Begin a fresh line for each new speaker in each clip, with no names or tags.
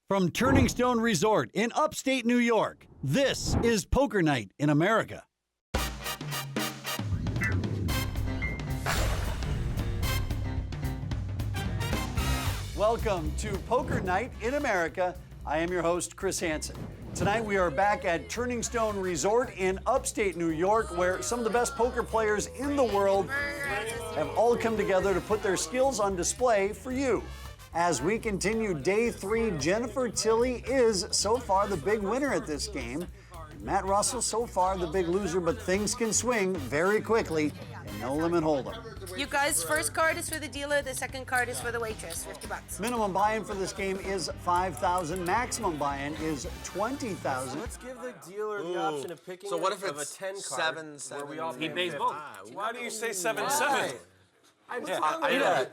From Turning Stone Resort in upstate New York, this is Poker Night in America. Welcome to Poker Night in America. I am your host, Chris Hansen. Tonight we are back at Turning Stone Resort in upstate New York, where some of the best poker players in the world have all come together to put their skills on display for you. As we continue day 3, Jennifer Tilly is so far the big winner at this game. Matt Russell so far the big loser, but things can swing very quickly and no limit hold'em.
You guys, first card is for the dealer, the second card is for the waitress, $50.
Minimum buy-in for this game is $5,000. Maximum buy-in is $20,000.
Let's give the dealer the option of picking
So what if
of a
it's
10 card.
7-7?
He pays both.
Why do you say 7-7?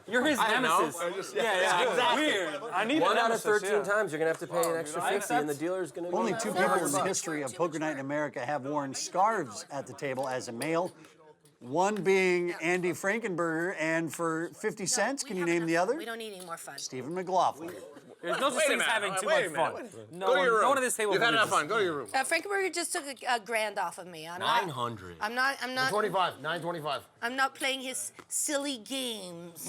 You're his nemesis.
Yeah, exactly.
Weird. I need
One
a
out of
nemesis,
13 times, you're going to have to pay an extra 50, and the dealer's going to
Only 2 people in the history of Poker Night in America have worn scarves at the table as a male. One being Andy Frankenberger, and for 50 cents, can you name the other?
We don't need any more fun.
Stephen McLaughlin.
There's no such thing as having too much fun.
Go to your room.
No one at this table
You've had enough
believes
fun. Go to your room.
Frankenberger just took a grand off of me.
900.
I'm not.
925.
I'm not playing his silly games.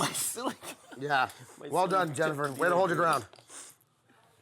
Yeah. Well done, Jennifer. Way to hold your ground.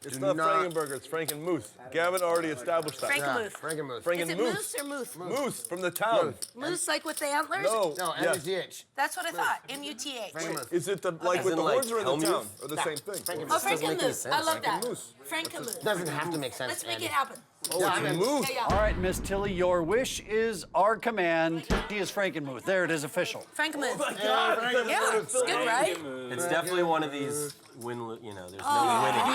It's not Frankenberger, it's Frankenmuth. Gavin already established that.
Frankenmuth.
Frankenmuth.
Is it
Frankenmuth.
moose or muth?
Moose from the town.
Moose like with the antlers?
No.
No,
Yes.
M-U-T-H.
That's what I thought. M-U-T-H.
Frankenmuth.
Is it the like
As
with
in,
the
like,
horns or in the
Helmuth?
town? Or the same thing?
Oh,
doesn't make any
Frankenmoose. I
sense.
love that.
Frankenmoose.
Frankenmoose.
Doesn't have to make sense,
Let's make
Andy.
it happen.
Oh, it's a moose.
Yeah,
All right, Miss Tilly, your wish is our command. He is Frankenmuth. There it is, official.
Frankenmoose.
Yeah,
Yeah, it's good, right?
It's definitely one of these there's no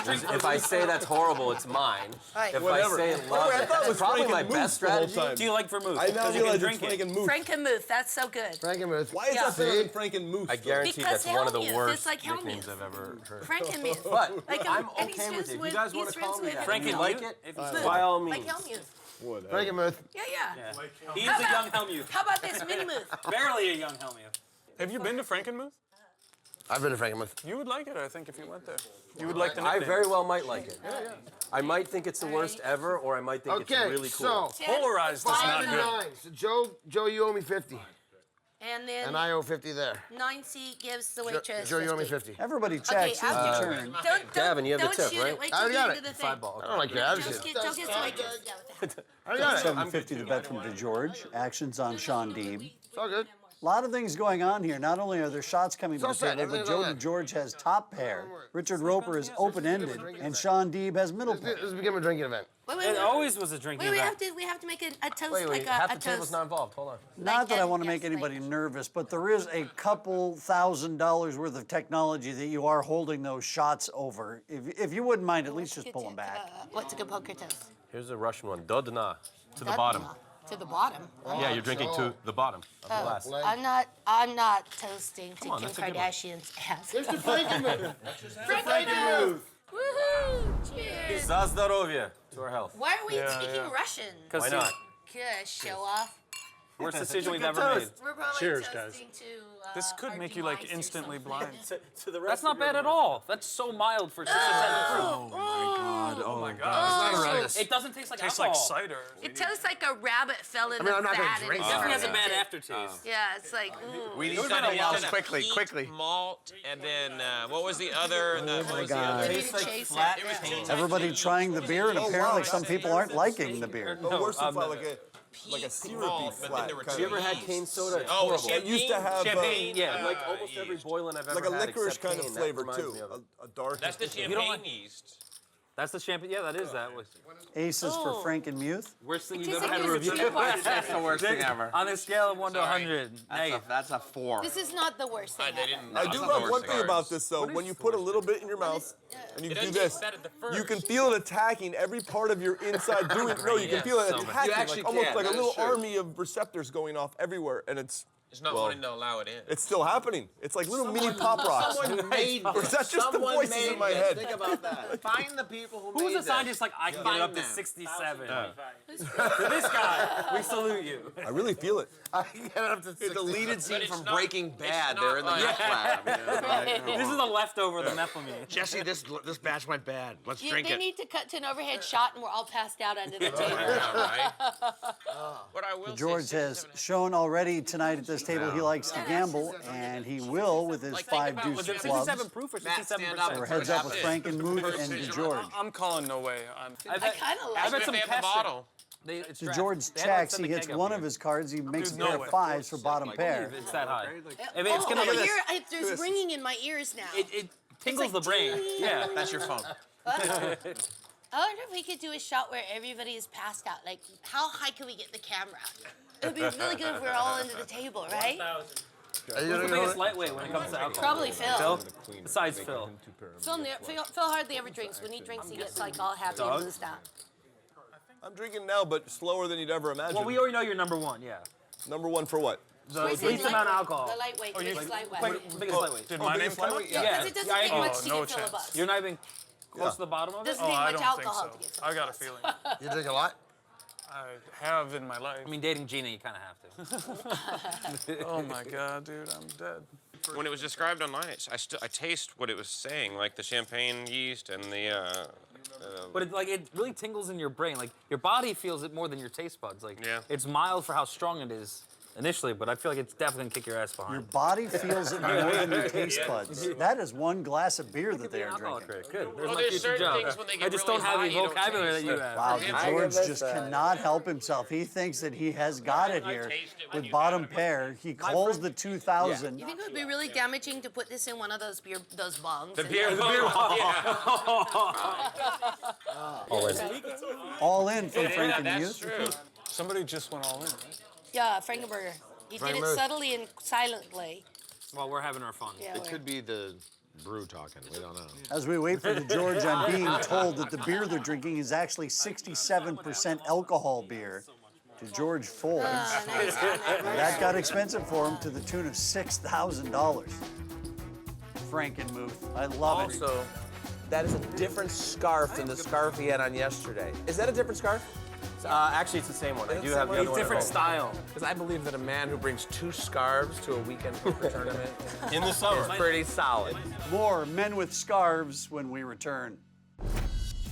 winning. If I say that's horrible, it's mine.
Right.
If
Whatever.
I say love
I
it,
thought it
that's
was
probably my
Frankenmoose
best
the whole
strategy.
time.
Do you like vermouth?
I now
Because you can
realize it's
drink it.
Frankenmuth.
Frankenmuth. That's so good.
Frankenmuth.
Why is
Yeah.
that better than Frankenmoose?
I guarantee
Because
that's one of the
Helmuth,
worst
it's like Helmuth.
nicknames I've ever heard.
Frankenmuth.
But
Like,
I'm
and he's
okay with
friends
it. If
with-
you guys want
he's
to call
friends
me
with
that,
Frank
and you
and
like
Helmuth.
it,
Good.
by all
Like
means.
Helmuth.
Frankenmuth.
Yeah.
He is
How
a young
about-
Helmuth.
How about this mini-muth?
Barely a young Helmuth.
Have you been to Frankenmuth?
I've been to Frankenmuth.
You would like it, I think, if you went there. You would like the
I
nickname.
very well might like it. I might think it's the worst ever, or I might think it's
Okay,
really cool.
so
Polarized is not
5 and
good.
9. So Joe, you owe me 50,
And then
and I owe 50 there.
9C gives the waitress
Joe, you owe me
50.
50.
Everybody
Okay,
checks his
after
turn.
don't,
Gavin, you have the
don't
tip,
shoot
right?
it. Wait
I
till
already
you
got
get
it.
to the thing.
$5.
I don't like your
Don't
attitude.
get the waitress.
I got it.
$750 to bet from DeGeorge. Actions on Sean Deeb.
It's all good.
A lot of things going on here. Not only are there shots coming to the
all set.
table, but
Everything's all
Joe
set.
DeGeorge has top pair. Richard Roper is open-ended, and Sean Deeb has middle pair.
This has become a drinking event.
Wait,
It always was a drinking
Wait,
event.
we have to make a toast,
Wait,
like
half
a
the table's
toast.
not involved. Hold on.
Not that I want to
Yes,
make anybody
like-
nervous, but there is a couple $1,000s worth of technology that you are holding those shots over. If you wouldn't mind, at least just pull them back.
What's a good poker toast?
Here's a Russian one. Do dna. To the
That-
bottom.
To the bottom.
Yeah, you're drinking to the bottom of the glass.
I'm not toasting to
on,
Kim
that's a good one.
Kardashian's ass.
There's the Frankenmuth.
Frankenmuth! Woohoo! Cheers!
За здоровье. To our health.
Why are we speaking Russian?
Why not?
Good, show off.
Worst decision we've ever made.
We're probably
Cheers,
toasting to
This could
our
make you like
demise or
instantly
something.
blind.
To the rest
That's not bad at all. That's so mild for 6 or 7 proof.
Oh my God.
It doesn't taste like
Tastes
alcohol.
like cider.
It tastes like a rabbit fell in
mean,
a
I'm not gonna
vat and
drink
it's
it.
Definitely has a
fermented.
bad aftertaste.
Yeah, it's like, ooh.
We need
been a
something
while
else
now.
quickly. Malt, and then what was the other? What was the
God.
other?
Tastes like
Chase
flat.
Everybody trying the beer, and apparently some people aren't liking the beer.
Oh, worse than like a syrupy
malt, but then
flat.
there were
kind
You ever
of.
had cane soda? It's
Oh,
horrible.
It used to have
Champagne, yeah.
Like almost every boiling I've ever
like a
had
licorice
except
kind of
cane, that
flavor
reminds
too.
me of it.
A dark.
That's the
don't
champagne
like-
yeast.
That's the champagne. Yeah, that is that.
Aces for Frankenmuth.
Worst thing
It
you've
tastes
ever had
like
to
there's
review.
peanut butter.
the worst thing ever.
On a scale of 1 to 100. Negative.
That's a 4.
This is not the worst thing
They
ever.
didn't.
I do love one thing about this though. When you put a little bit in your mouth and you do this, you can feel it attacking every part of your inside. No, you can feel it
so much.
attacking,
You actually
like almost
can,
like a
that is
little
true.
army of receptors going off everywhere, and it's
It's not wanting to allow it in.
It's still happening. It's like little mini pop rocks.
Someone made
Or is that just the
someone
voices
made
in my
this.
head?
Think about that. Find the people who
Who's
made
a
this.
scientist like, I can get it up to
Find them.
67? To this guy, we salute you.
I really feel it.
I can get it up to
The
60.
deleted scene
it's
from
not-
Breaking
it's
Bad.
not
They're in the
like-
meth lab. You know, like,
This is the leftover of the methylamine.
Jesse, this batch went bad. Let's
You,
drink
they
it.
need to cut to an overhead shot, and we're all passed out under the table.
Yeah, right? What I will
George
say,
has shown already tonight at this table he likes to gamble, and he will with his
Like, think
5
about
deuce
was it
clubs.
67 proof or
Matt, stand
67%?
up.
We're heads up with Frank and Muth and DeGeorge.
I'm calling no way.
I've
I kind of like
I've had
it.
some
If they have the
testing.
bottle.
It's
DeGeorge
they had to, like,
checks,
send
he
the
hits
keg up
one
here.
of his cards, he makes a
no
pair of
way.
5s for bottom pair.
It's that high. I mean, it's
Oh,
gonna give us.
there's ringing in my ears now.
It tingles
like
the brain. Yeah.
That's your phone.
I wonder if we could do a shot where everybody is passed out. Like, how high can we get the camera? It would be really good if we're all under the table, right?
Are you
Who's the
gonna
biggest
go?
lightweight when it comes to alcohol?
Probably Phil.
Besides Phil.
Phil hardly ever drinks. When he drinks, he gets like all happy and loosed out.
I'm drinking now, but slower than you'd ever imagine.
Well, we already know you're number one. Yeah.
Number one for what?
The
Wait,
least amount of alcohol.
The lightweight, biggest lightweight.
Biggest lightweight.
Did my name come up?
Yeah.
Because it doesn't take
I-
much to
no
get Phil a
chance.
bus.
You're not even close to the bottom of it.
Doesn't
Oh,
take
I
much
don't
alcohol
think
to get
so.
Phil
I
a
got a
bus.
feeling.
You drink a lot?
I have in my life.
I mean, dating Gina, you kind of have to.
Oh my God, dude, I'm dead.
When it was described online, I taste what it was saying, like the champagne yeast and the.
But it really tingles in your brain. Like your body feels it more than your taste buds. Like
Yeah.
it's mild for how strong it is initially, but I feel like it's definitely gonna kick your ass behind.
Your body feels it more than your taste buds. That is one glass of beer that they are
Alcohol
drinking.
trick. Good. There's
Well,
my
there's
future
certain
job.
things when they get
I just
really
don't have
high,
the
you don't
vocabulary that
taste
you
it.
have.
Wow,
I
George just cannot help himself. He thinks that he has got it here with bottom pair. He calls the 2000.
You think it would be really damaging to put this in one of those bongs?
The
and
beer
then-
bottle. Yeah.
All in from Frank and
That's
Youth.
true.
Somebody just went all in, right?
Yeah, Frankenberger. He did it subtly and silently.
Well, we're having our fun.
Yeah,
It could be the brew talking. We don't know.
As we wait for the George, I'm being told that the beer they're drinking is actually 67% alcohol beer. To George folds.
nice.
That got expensive for him to the tune of $6,000. Frankenmuth. I love it.
Also, that is a different scarf than the scarf he had on yesterday. Is that a different scarf? Actually, it's the same one. I do have the other one.
Different style.
Because I believe that a man who brings 2 scarves to a weekend poker tournament
In the summer.
is pretty solid.
More Men with Scarves when we return.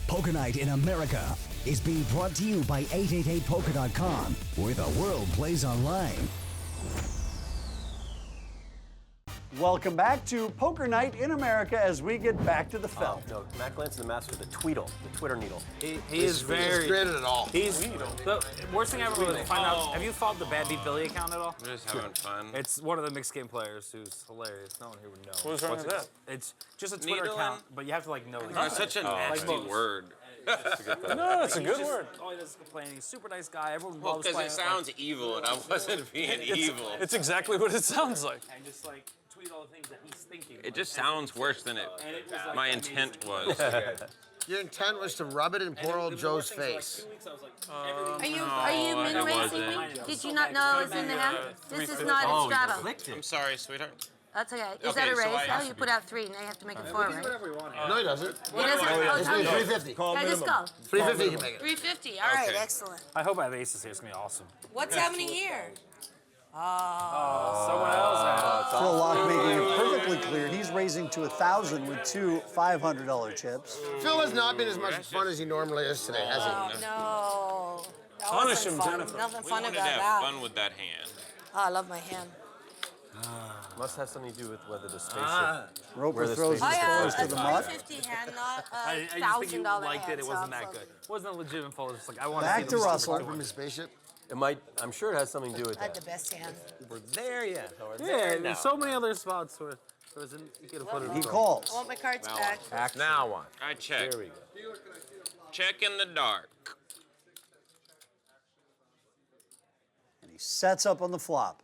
Poker Night in America is being brought to you by 888poker.com, where the world plays online.
Welcome back to Poker Night in America as we get back to the felt.
No, Matt Glantz is the master of the Tweedle, the Twitter needle.
He is
He's
very.
created it all.
He's the worst thing ever was to find out. Have you followed the Bad Beat Billy account at all?
We're just having fun.
It's one of the mixed game players who's hilarious. No one here would know.
What's wrong with that?
It's just a Twitter
Needling?
account, but you have to like know. the
That's
guy.
such a nasty
most.
word.
No, that's a good word.
All he does is complain. He's a super nice guy. Everyone
Well,
loves
because
playing.
it sounds evil, and I wasn't being evil.
It's exactly what it sounds like.
and just like tweet all the things that he's thinking.
It just sounds worse than it.
And it was, like,
My
amazing.
intent was.
Your intent was to rub it in poor old Joe's face.
Are you
No,
min
it
racing me?
wasn't.
Did you not know it was in the hand? This is not a straddle.
I'm sorry, sweetheart.
That's okay. Is
Okay,
that a
so I
raise?
have
Oh, you put out 3. Now you have to make it 4, right?
No, he doesn't.
He doesn't. Oh,
It's
tell me.
350.
Yeah, just go.
350 you can make it.
350. All right,
Okay.
excellent.
I hope I have aces here. It's gonna be awesome.
What's happening here?
Someone else has.
Phil Locke making it perfectly clear he's raising to 1,000 with 2 $500 chips.
Phil has not been as much fun as he normally is today, has he?
Oh, no. That
Punish
wasn't
him,
fun.
Jennifer.
Nothing
We
fun
wanted
about
to have
that.
fun with that hand.
Oh, I love my hand.
Must have something to do with whether the spaceship.
Roper
the
throws
space
his
I have
toys to
a
the mud.
350 hand, not
I
a
just think you
$1,000
liked
hand.
it. It
so
wasn't
I'm
that
so-
good. It wasn't a legitimate fault. It's just like I want
Back to Russell.
From his spaceship?
It might. I'm sure it has something to do with
I had
that.
the best hand.
We're there yet. Or
Yeah,
there now.
there's so many other spots where you could have put it.
He
in.
calls.
I want my cards back.
Now what?
I check.
Here we go.
Check in the dark.
And he sets up on the flop.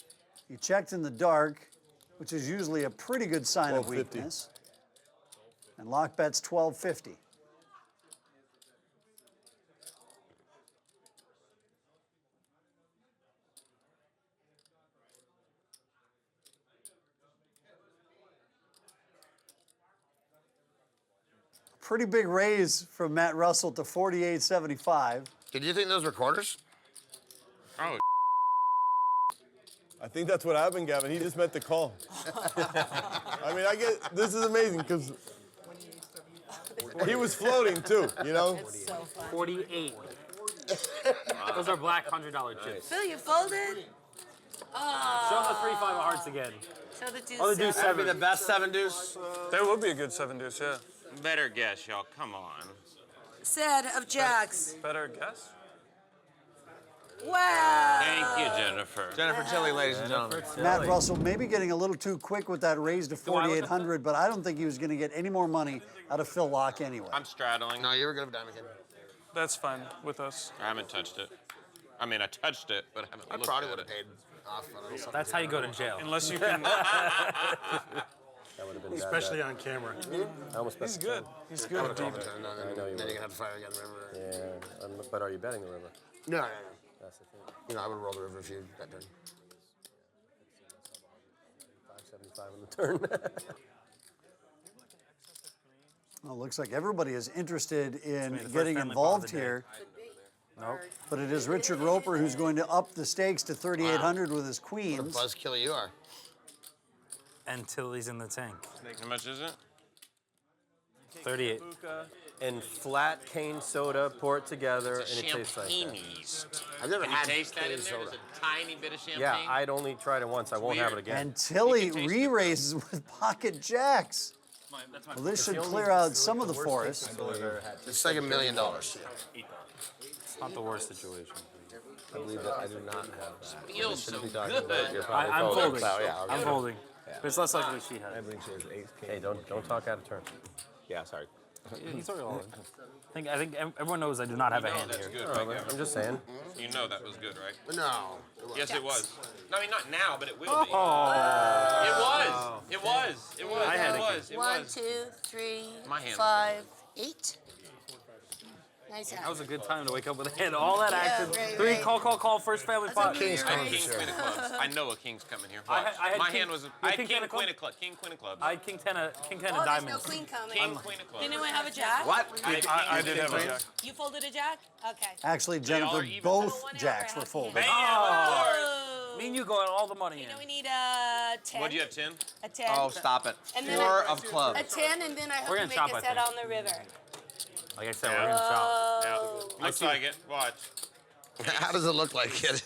He checked in the dark, which is usually a pretty good sign of
1250.
weakness. And Locke bets 1250. Pretty big raise from Matt Russell to 48.75.
Did you think those were quarters?
Oh,
I think that's what happened, Gavin. He just meant the call. I mean, this is amazing because he was floating too, you know?
48. Those are black $100 chips.
Phil, you folded?
Show the 3-5 of hearts again.
Show the deuce.
Oh, the deuce
That'd be
seven.
the best 7 deuce.
That would be a good 7 deuce, yeah.
better guess, y'all. Come on.
Set of jacks.
Better guess?
Wow.
Thank you, Jennifer.
Jennifer Tilly, ladies and gentlemen.
Matt Russell maybe getting a little too quick with that raise to
I look at
4,800, but I don't think he was going to get any more money out of Phil Locke anyway.
I'm straddling.
No, you were good with Diamond Kid.
That's fine with us.
I haven't touched it. I mean, I touched it, but I haven't
I
looked
probably
at
would have
it.
paid off on a little something.
That's how you go to jail.
Unless you can.
Especially on camera.
He's good. He's good at deep.
I
Then
know
you're
you
gonna have to fire again, remember?
Yeah, but are you betting the river?
No.
That's the thing.
You know, I would roll the river if you that turn.
575 on the turn.
Well, looks like everybody is interested in
the first
getting
family
involved
pot of the day.
here.
Nope.
But it is Richard Roper who's going to up the stakes to 3,800 with his
What a
queens.
buzzkiller you are.
Until he's in the tank.
How much is it?
38.
And flat cane soda, pour it together, and it tastes like that.
Champagne yeast.
I've never
Can you
had
taste that in
cane
there?
soda.
There's a tiny bit of champagne.
Yeah, I'd only tried it once. I won't have it again.
And Tilly
You can taste it.
re-raises with pocket jacks. Well, this should clear out some of the forest.
It's like $1 million.
It's not the worst situation.
I believe that I do not have that.
Feels so
Talking about
good.
you're probably
I'm folding.
Yeah,
I'm folding. But it's less likely she
I
has.
believe she has ace king. Hey, don't talk out of turn. Yeah, sorry.
He's already all in. I think everyone knows I do not have a hand
That's
here.
good, right, Gavin?
I'm just saying.
You know that was good, right?
No.
Yes, it was. No, I mean, not now, but it will be.
Oh.
It was. It was. It was.
I had
It
a
was. It
1,
was.
2, 3,
My hand.
5, 8. Nice
That
hand.
was a good time to wake up with a hand. All that action.
right,
3,
right.
call, first family pot.
King's
I had
coming for
king,
sure.
queen of clubs. I know a king's coming here.
I
Watch.
had
My
king-
hand was.
you
I had
king,
king,
queen of
queen
clubs?
of clubs. King, queen of clubs.
I had king 10 of
Oh, there's no
diamonds.
queen coming.
King, queen of clubs.
Did anyone have a jack?
What?
I did have a jack.
You folded a jack? Okay.
Actually,
all
Jennifer,
are even.
both
One hour,
jacks were
half
folded.
hand.
Oh. Me and you got all the money
You know, we
in.
need a 10.
What do you have, 10?
A 10.
Oh, stop it.
And then
4
a-
of clubs.
A 10, and then I hope
We're
you
gonna
make
chop,
a
I
set
think.
on the river.
Like I said, we're gonna chop.
Yeah. Looks like it. Watch.
How does it look like it?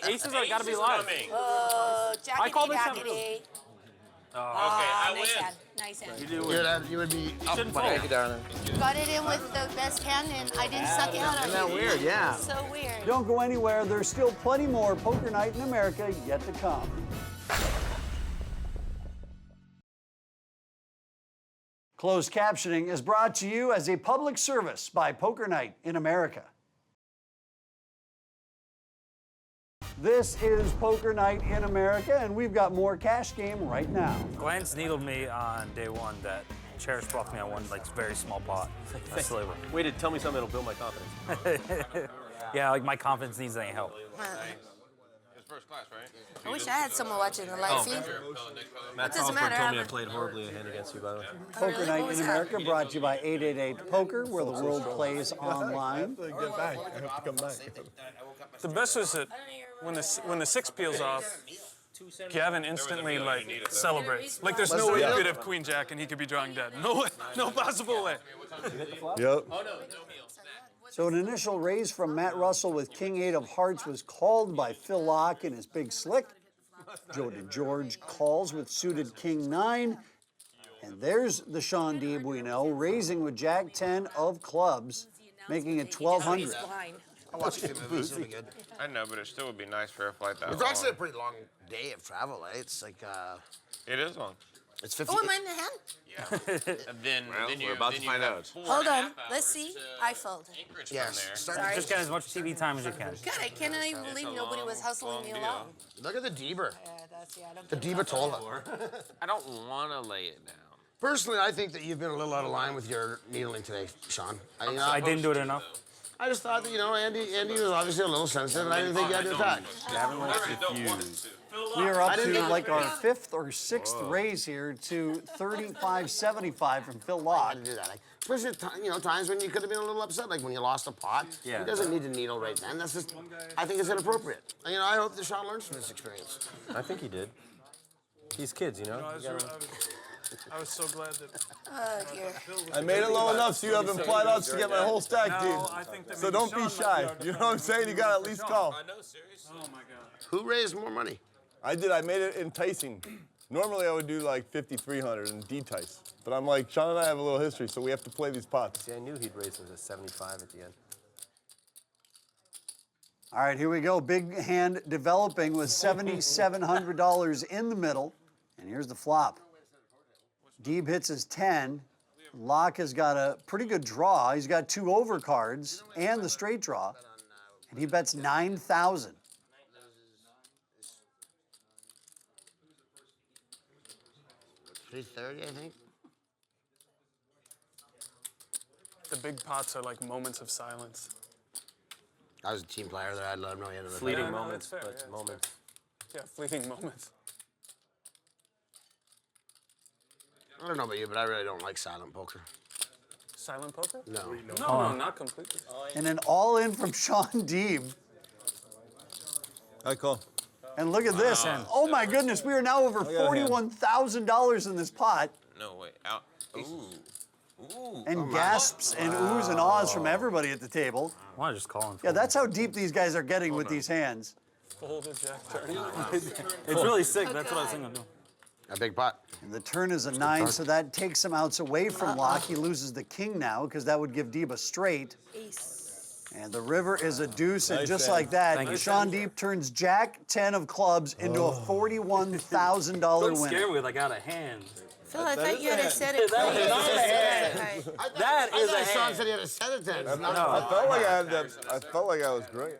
Aces are gotta be
Ace is
live.
coming.
Oh,
I called
jackety,
it 7.
jackety.
Okay, I
Nice
win.
hand. Nice hand.
You would be up.
Shouldn't
buddy.
fold.
Thank you, darling.
Got it in with the best hand, and I didn't suck it out on you.
Isn't that weird? Yeah.
So weird.
Don't go anywhere. There's still plenty more Poker Night in America yet to come. Closed captioning is brought to you as a public service by Poker Night in America. This is Poker Night in America, and we've got more cash game right now.
Glenn's needled me on day 1 that Cherish brought me on one like very small pot. A sliver.
Way to tell me something that'll build my confidence.
Yeah, like my confidence needs any help.
It's first class, right?
I wish I had someone watching the live feed.
Matt
doesn't
Crawford
matter,
told me I
I'm-
played horribly a hand against you, by the way.
Poker Night in America brought to you by 888 Poker, where the world plays online.
Get back. I have to come back.
The best is that when the 6 peels off, Gavin instantly like celebrates. Like there's no way you could have Queen Jack and he could be drawing dead. No way, no possible way.
Yep.
So an initial raise from Matt Russell with King 8 of Hearts was called by Phil Locke in his big slick. Joe DeGeorge calls with suited King 9. And there's the Sean Deeb we know, raising with Jack 10 of clubs, making it 1,200.
I watched a few movies. It'll be good.
I know, but it still would be nice for a flight that
It's
long.
actually a pretty long day of travel, eh? It's like,
It is long.
it's 50.
Oh, am I in the hand?
And then,
we're about to find out.
Hold on. Let's see. I fold.
Yes. Start,
Sorry.
Just get as much TV time as you can.
God, I cannot even believe nobody was hustling me along.
look at the Deber.
I don't
The
get
Deber Tola.
I don't want to lay it down.
Personally, I think that you've been a little out of line with your needling today, Sean.
I didn't do it enough.
I just thought that, Andy was obviously a little sensitive, and I didn't think you had to attack.
We are up to like our 5th or 6th raise here to 35.75 from Phil
I
Locke.
didn't do that. especially at times when you could have been a little upset, like when you lost a pot.
Yeah.
He doesn't need to needle right then. That's just, I think it's inappropriate. I hope that Sean learns from this experience.
I think he did. He's kids, you know?
I was so glad that.
Oh, dear.
I made it low enough so you have implied odds to get my whole stack,
No,
dude.
I think that
So
maybe
don't be
Sean
shy.
might be
You know what I'm saying? You gotta at least call.
I know, seriously.
Oh my God.
Who raised more money?
I did. I made it enticing. Normally I would do like 5,300 and detice. But I'm like, Sean and I have a little history, so we have to play these pots.
See, I knew he'd raise us at 75 at the end.
All right, here we go. Big hand developing with $7,700 in the middle. And here's the flop. Deeb hits his 10. Locke has got a pretty good draw. He's got 2 overcards and the straight draw. And he bets 9,000.
$330, I think.
The big pots are like moments of silence.
I was a team player there. I'd let him know he had another.
Fleeting
no,
moments,
that's fair,
but
yeah,
moments.
Yeah, fleeting moments.
I don't know about you, but I really don't like silent poker.
Silent poker?
No.
No, not completely.
And an all-in from Sean Deeb.
I call.
And look at this. Oh, my goodness. We are now over $41,000 in this pot.
No, wait. Out. Ooh. Ooh.
And gasps and oohs and ahs from everybody at the table.
Why don't I just call him?
Yeah, that's how deep these guys are getting with these hands.
Folded jack turn.
It's really sick. That's what I was thinking. No.
A big pot.
And the turn is a 9, so that takes some outs away from Locke. He loses the king now because that would give Deeb a straight.
Ace.
And the river is a deuce, and
Nice
just
hand.
like that,
Thank you.
Sean Deeb turns Jack 10 of clubs into a $41,000
Don't
winner.
scare me with like out of hand.
Phil, I thought you had said it.
That is not a hand.
Right.
That is a
Sean
hand.
said he had a set of 10s.
I felt like I had that. I felt like I was great.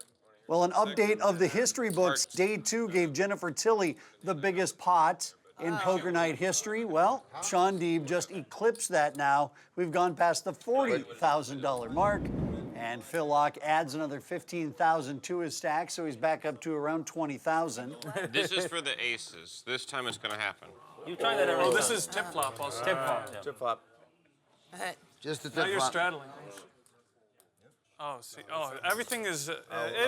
Well, an update of the history books. Day 2 gave Jennifer Tilly the biggest pot in poker night history. Well, Sean Deeb just eclipsed that now. We've gone past the $40,000 mark. And Phil Locke adds another $15,000 to his stack, so he's back up to around $20,000.
This is for the aces. This time it's going to happen.
You try that every
Oh,
time.
this is tip flop also.
Tip flop. Yeah.
Tip flop.
All right.
Just the
Now
tip
you're
flop.
straddling. Oh, see. Oh, everything is. It's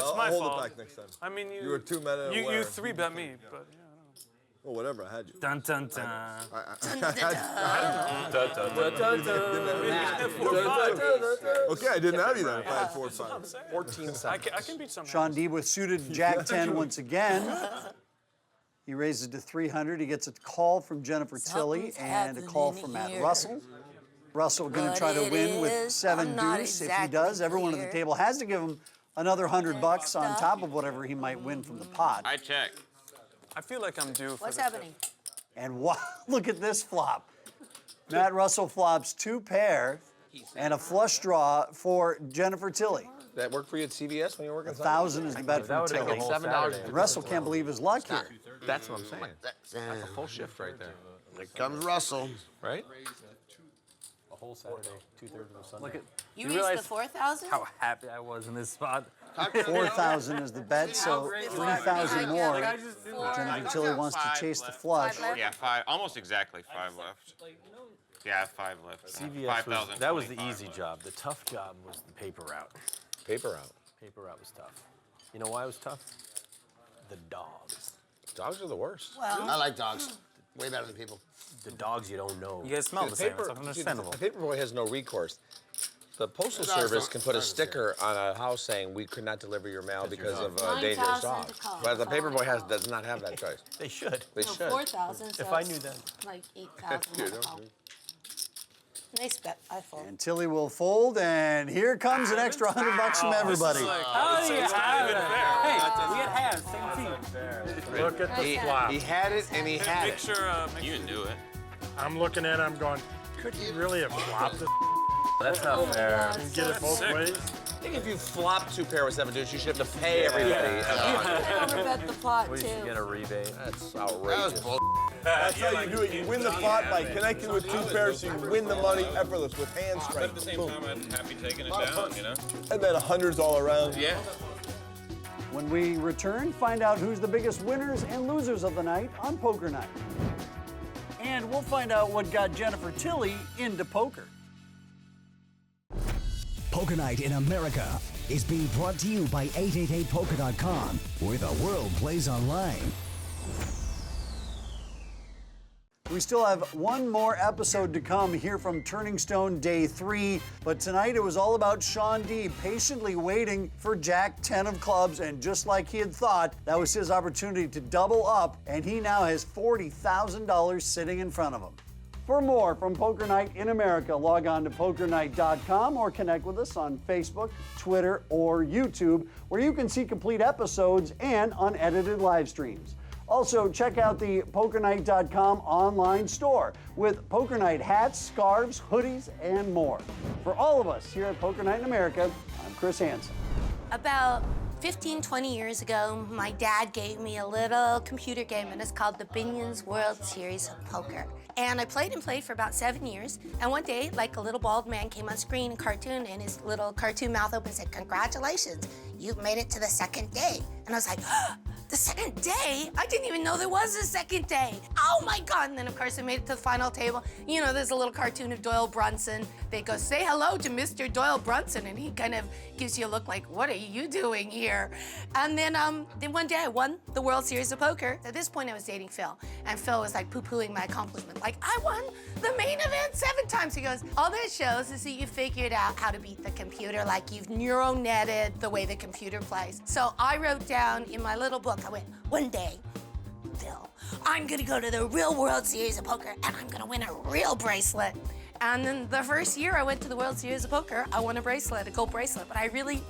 I'll
my
hold
fault.
it back next time.
I mean,
You were 2 men and a
You
winner.
3-bet me, but yeah.
Well, whatever, I had you.
Dun dun dun.
Okay, I didn't have you then if I had 4 or 5.
14
I
seconds.
can beat some.
Sean Deeb with suited Jack 10 once again. He raises to 300. He gets a call from Jennifer Tilly
Something's
and a call
happening
from Matt
here.
Russell. Russell going to
What
try to
it
win with
is,
7
I'm not
deuce. If he
exactly
does, everyone at the
clear.
table has to give him another $100 on top of whatever he might win from the pot.
I check.
I feel like I'm due for
What's
the
happening?
And wow, look at this flop. Matt Russell flops 2 pair and a flush draw for Jennifer Tilly.
That work for you at CVS when you were working?
1,000 is the bet from
That would take a
Tilly.
whole
$7
Saturday.
And Russell can't believe his luck here.
That's what I'm saying. That's a full shift right there.
Here comes Russell.
Right?
A whole Saturday, 2/3 of a Sunday.
Look at
You
realize
raised the 4,000?
how happy I was in this spot.
4,000 is the bet, so 3,000 more. Jennifer Tilly wants to chase the flush.
Yeah, 5. Almost exactly 5 left. Yeah, 5 left.
CVS
5,000.
that was the easy job. The tough job was the paper route.
Paper route.
Paper route was tough. You know why it was tough? The dogs.
Dogs are the worst.
I like dogs. Way better than people.
The dogs you don't know.
You guys smell the same. It's understandable.
The paper boy has no recourse. The Postal
No, it's
Service
not-
can put a
it's not
sticker on a house saying we could not deliver your mail because of
9,000
dangerous
to
dogs.
call.
But the paper boy does not have that choice.
They should.
They
No,
should.
4,000. So
If I
it's
knew then.
Like 8,000. Nice bet. I fold.
And Tilly will fold, and here comes an extra $100 from everybody.
Oh, you have it. Hey, we had halves. Same team.
Look at the flop.
He had it and he had
Make
it.
sure. Make
You
sure.
can do it.
I'm looking at it, I'm going, could he really have flopped it
That's not fair.
and get it both
Sick.
ways?
I think if you flop 2 pair with 7 deuce, you should have to pay everybody.
Overbet the pot,
We should get
too.
a rebate.
That's
That was
outrageous.
bull.
That's how you do it. You win the pot by connecting with 2 pairs, so you win the money effortless with hand
But at the
strength.
same time, I'm happy taking it down, you know?
And then 100s all around.
Yeah.
When we return, find out who's the biggest winners and losers of the night on Poker Night. And we'll find out what got Jennifer Tilly into poker.
Poker Night in America is being brought to you by 888poker.com, where the world plays online.
We still have one more episode to come here from Turning Stone Day 3, but tonight it was all about Sean D patiently waiting for Jack 10 of clubs, and just like he had thought, that was his opportunity to double up, and he now has $40,000 sitting in front of him. For more from Poker Night in America, log on to pokernight.com or connect with us on Facebook, Twitter, or YouTube, where you can see complete episodes and unedited live streams. Also, check out the pokernight.com online store with Poker Night hats, scarves, hoodies, and more. For all of us here at Poker Night in America, I'm Chris Hansen.
About 15, 20 years ago, my dad gave me a little computer game, and it's called the Binion's World Series of Poker. And I played for about 7 years. And one day, like a little bald man came on screen in cartoon, and his little cartoon mouth open said, "Congratulations, you've made it to the second day." And I was like, the second day? I didn't even know there was a second day. Oh my God. And then of course I made it to the final table. You know, there's a little cartoon of Doyle Brunson. They go, "Say hello to Mr. Doyle Brunson." And he kind of gives you a look like, "What are you doing here?" And then one day I won the World Series of Poker. At this point I was dating Phil. And Phil was like poo-pooing my accomplishment. Like, "I won the main event 7 times. He goes, "All that shows is that you figured out how to beat the computer, like you've neural-netted the way the computer plays." So I wrote down in my little book, I went, "One day, Phil, I'm gonna go to the real World Series of Poker and I'm gonna win a real bracelet." And then the first year I went to the World Series of Poker, I won a bracelet, a gold bracelet, but I really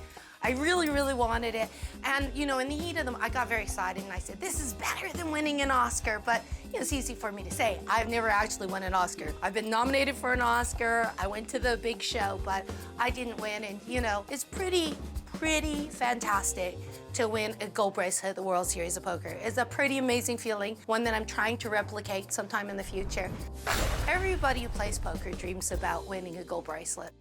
wanted it. And you know, in the heat of them, I got very excited and I said, "This is better than winning an Oscar." But you know, it's easy for me to say. I've never actually won an Oscar. I've been nominated for an Oscar. I went to the big show, but I didn't win. And you know, it's pretty fantastic to win a gold bracelet at the World Series of Poker. It's a pretty amazing feeling, one that I'm trying to replicate sometime in the future. Everybody who plays poker dreams about winning a gold bracelet.